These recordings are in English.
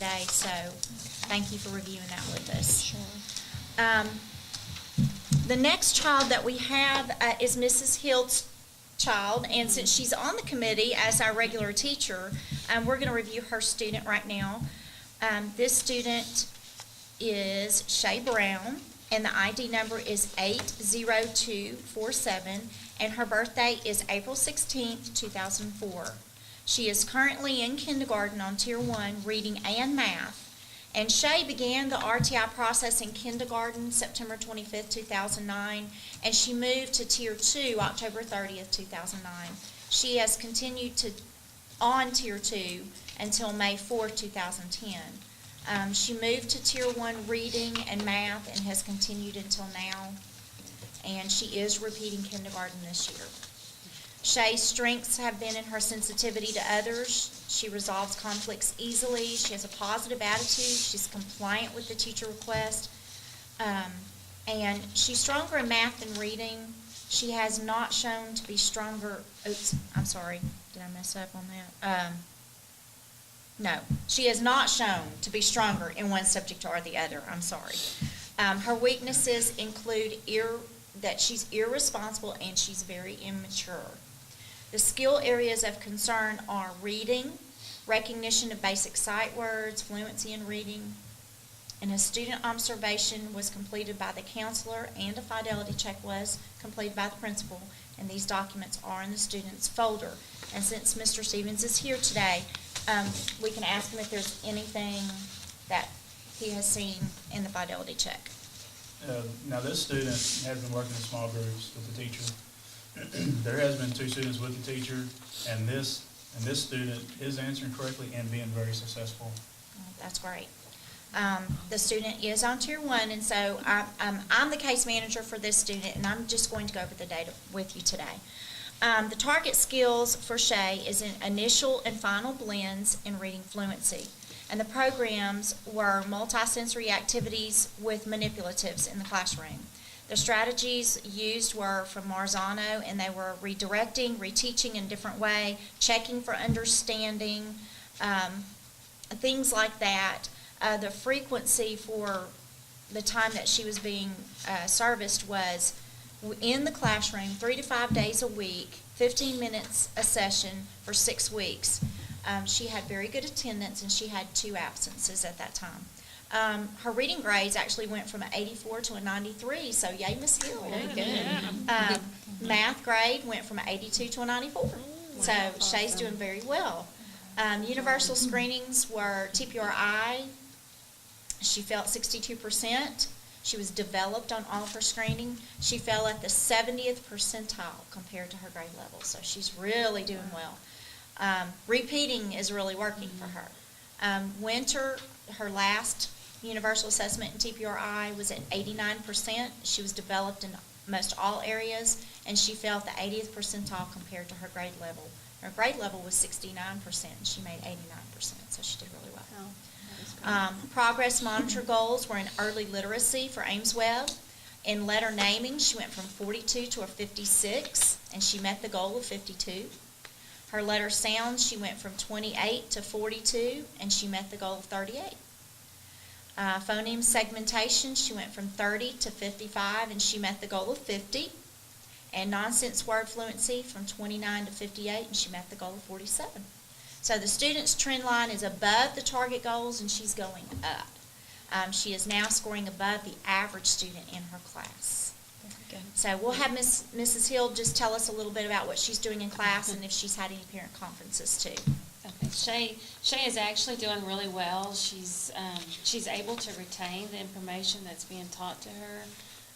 today, so thank you for reviewing that with us. Sure. The next child that we have is Mrs. Hill's child, and since she's on the committee as our regular teacher, we're going to review her student right now. This student is Shea Brown, and the ID number is 80247, and her birthday is April 16th, 2004. She is currently in kindergarten on Tier 1, reading and math. And Shea began the RTI process in kindergarten September 25th, 2009, and she moved to Tier 2 October 30th, 2009. She has continued on Tier 2 until May 4th, 2010. She moved to Tier 1 reading and math and has continued until now, and she is repeating kindergarten this year. Shea's strengths have been in her sensitivity to others. She resolves conflicts easily. She has a positive attitude. She's compliant with the teacher request. And she's stronger in math than reading. She has not shown to be stronger. Oops, I'm sorry. Did I mess up on that? No. She has not shown to be stronger in one subject or the other. I'm sorry. Her weaknesses include that she's irresponsible and she's very immature. The skill areas of concern are reading, recognition of basic sight words, fluency in reading, and a student observation was completed by the counselor and a fidelity check was completed by the principal, and these documents are in the student's folder. And since Mr. Stevens is here today, we can ask him if there's anything that he has seen in the fidelity check. Now this student has been working in small groups with the teacher. There has been 2 students with the teacher, and this student is answering correctly and being very successful. That's great. The student is on Tier 1, and so I'm the case manager for this student, and I'm just going to go over the data with you today. The target skills for Shea is in initial and final blends in reading fluency. And the programs were multisensory activities with manipulatives in the classroom. The strategies used were from Marzano, and they were redirecting, reteaching in a different way, checking for understanding, things like that. The frequency for the time that she was being serviced was in the classroom 3 to 5 days a week, 15 minutes a session for 6 weeks. She had very good attendance, and she had 2 absences at that time. Her reading grades actually went from an 84 to a 93, so yay, Miss Hill. Very good. Math grade went from an 82 to a 94, so Shea's doing very well. Universal screenings were TPRI. She felt 62%. She was developed on all of her screening. She fell at the 70th percentile compared to her grade level, so she's really doing well. Repeating is really working for her. Winter, her last universal assessment in TPRI was at 89%. She was developed in most all areas, and she fell at the 80th percentile compared to her grade level. Her grade level was 69%, and she made 89%, so she did really well. Oh, that is great. Progress monitor goals were in early literacy for Ames Webb. In letter naming, she went from 42 to a 56, and she met the goal of 52. Her letter sounds, she went from 28 to 42, and she met the goal of 38. Phoneme segmentation, she went from 30 to 55, and she met the goal of 50. And nonsense word fluency from 29 to 58, and she met the goal of 47. So the student's trend line is above the target goals, and she's going up. She is now scoring above the average student in her class. Good. So we'll have Mrs. Hill just tell us a little bit about what she's doing in class and if she's had any parent conferences too. Okay, Shea is actually doing really well. She's able to retain the information that's being taught to her.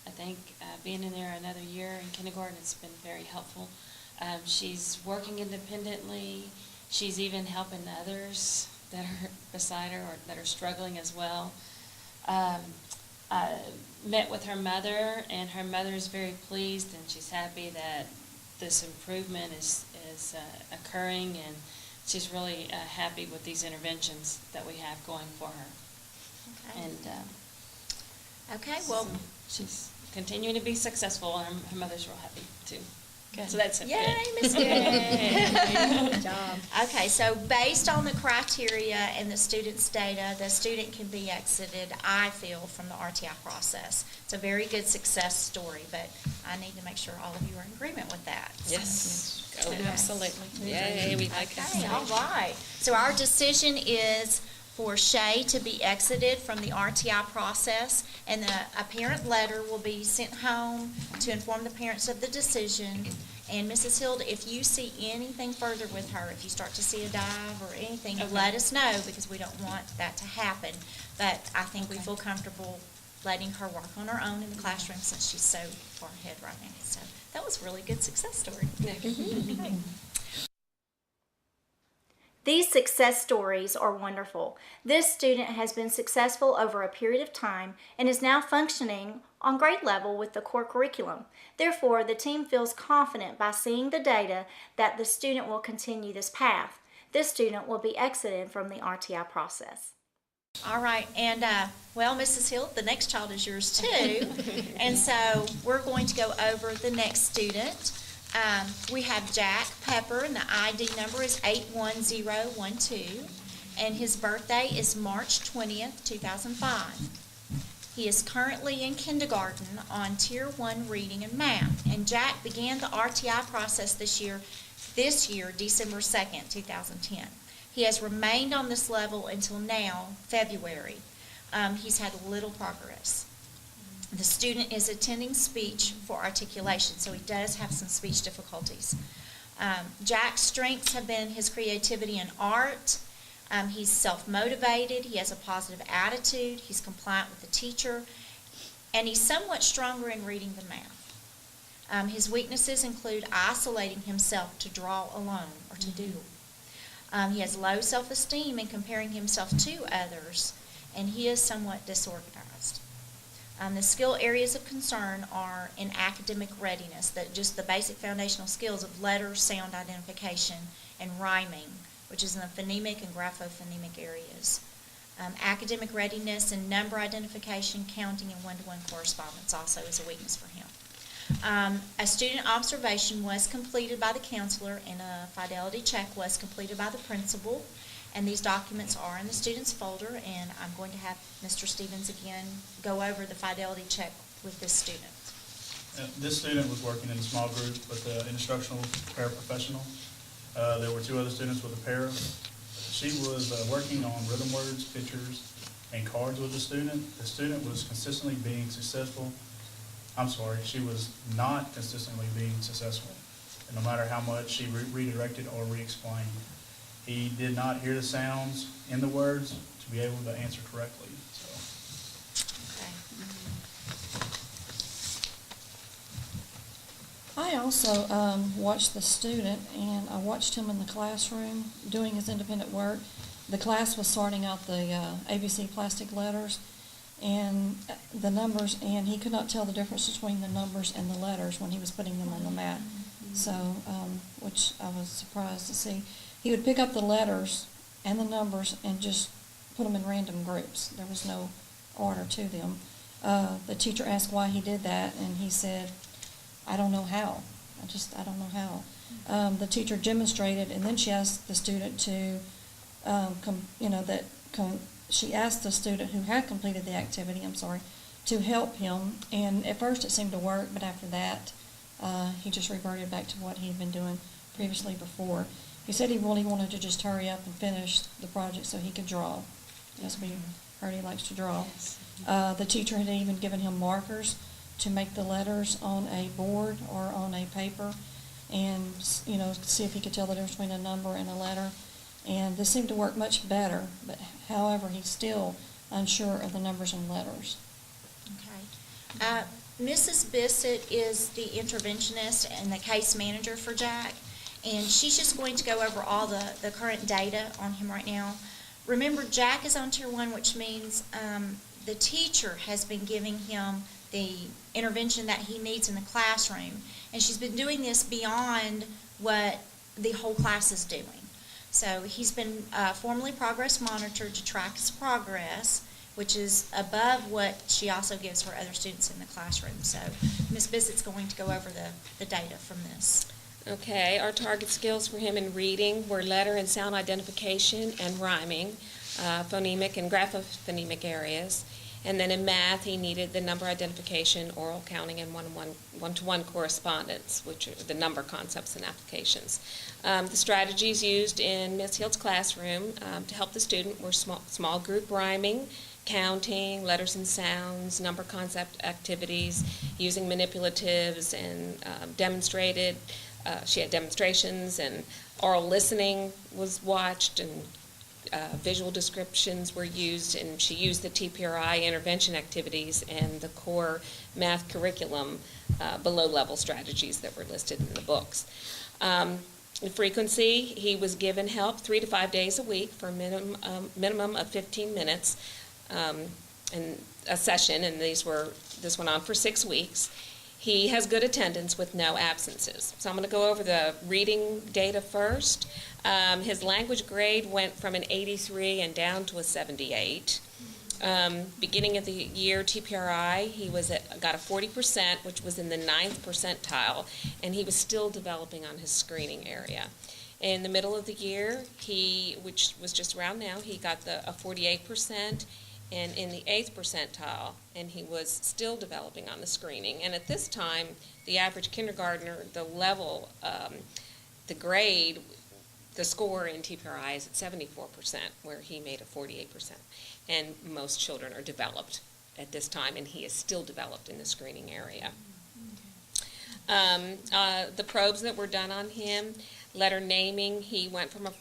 I think being in there another year in kindergarten has been very helpful. She's working independently. She's even helping others that are beside her or that are struggling as well. Met with her mother, and her mother is very pleased, and she's happy that this improvement is occurring, and she's really happy with these interventions that we have going for her. Okay. And Okay, well, so she's continuing to be successful, and her mother's real happy too. So that's a Yay, good. Miss Good. Good job. Okay, so based on the criteria and the student's data, the student can be exited, I feel, from the RTI process. It's a very good success story, but I need to make sure all of you are in agreement with that. Yes, oh, Okay. absolutely. Yay, we like that. Okay, all right. So our decision is for Shea to be exited from the RTI process, and a parent letter will be sent home to inform the parents of the decision. And Mrs. Hild, if you see anything further with her, if you start to see a dive or anything, Okay. let us know, because we don't want that to happen. But I think we Okay. feel comfortable letting her work on her own in the classroom since she's so far ahead right now. So that was a really good success story. These success stories are wonderful. This student has been successful over a period of time and is now functioning on grade level with the core curriculum. Therefore, the team feels confident by seeing the data that the student will continue this path. This student will be exited from the RTI process. All right, and well, Mrs. Hill, the next child is yours too. And so we're going to go over the next student. We have Jack Pepper, and the ID number is 81012, and his birthday is March 20th, 2005. He is currently in kindergarten on Tier 1 Reading and Math, and Jack began the RTI process this year, December 2nd, 2010. He has remained on this level until now, February. He's had little progress. The student is attending speech for articulation, so he does have some speech difficulties. Jack's strengths have been his creativity and art. He's self-motivated. He has a positive attitude. He's compliant with the teacher. And he's somewhat stronger in reading than math. His weaknesses include isolating himself to draw alone or to doodle. He has low self-esteem in comparing himself to others, and he is somewhat disorganized. The skill areas of concern are in academic readiness, just the basic foundational skills of letter, sound identification, and rhyming, which is in the phonemic and graphophonemic areas. Academic readiness and number identification, counting, and one-to-one correspondence also is a weakness for him. A student observation was completed by the counselor, and a fidelity check was completed by the principal. And these documents are in the student's folder, and I'm going to have Mr. Stevens again go over the fidelity check with this student. This student was working in a small group with an instructional paraprofessional. There were two other students with a para. She was working on rhythm words, pictures, and cards with the student. The student was consistently being successful. She was not consistently being successful, and no matter how much she redirected or re-explained. He did not hear the sounds in the words to be able to answer correctly. I also watched the student, and I watched him in the classroom doing his independent work. The class was sorting out the ABC plastic letters and the numbers, and he could not tell the difference between the numbers and the letters when he was putting them on the mat. So, which I was surprised to see. He would pick up the letters and the numbers and just put them in random groups. There was no order to them. The teacher asked why he did that, and he said, I don't know how. I don't know how. The teacher demonstrated, and then she asked the student to, she asked the student who had completed the activity, to help him. And at first it seemed to work, but after that, he just reverted back to what he had been doing previously before. He said he really wanted to just hurry up and finish the project so he could draw. As we heard, he likes to draw. The teacher had even given him markers to make the letters on a board or on a paper, and see if he could tell the difference between a number and a letter. And this seemed to work much better, but however, he's still unsure of the numbers and letters. Okay. Mrs. Bissett is the interventionist and the case manager for Jack, and she's just going to go over all the current data on him right now. Remember, Jack is on Tier 1, which means the teacher has been giving him the intervention that he needs in the classroom, and she's been doing this beyond what the whole class is doing. So he's been formally progress monitored to track his progress, which is above what she also gives her other students in the classroom. So Ms. Bissett's going to go over the data from this. Okay, our target skills for him in reading were letter and sound identification and rhyming, phonemic and graphophonemic areas. And then in math, he needed the number identification, oral counting, and one-to-one correspondence, which are the number concepts and applications. The strategies used in Ms. Hield's classroom to help the student were small group rhyming, counting, letters and sounds, number concept activities, using manipulatives, and she had demonstrations, and oral listening was watched, and visual descriptions were used, and she used the TPRI intervention activities and the core math curriculum below-level strategies that were listed in the books. In frequency, he was given help 3 to 5 days a week for a minimum of 15 minutes in a session, and this went on for 6 weeks. He has good attendance with no absences. So I'm going to go over the reading data first. His language grade went from an 83 and down to a 78. Beginning of the year TPRI, he got a 40%, which was in the 9th percentile, and he was still developing on his screening area. In the middle of the year, which was just around now, he got a 48%. And in the 8th percentile, and he was still developing on the screening. And at this time, the average kindergartner, the grade, the score in TPRI is at 74%, where he made a 48%. And most children are developed at this time, and he is still developed in the screening area. The probes that were done on him, letter naming, he went from a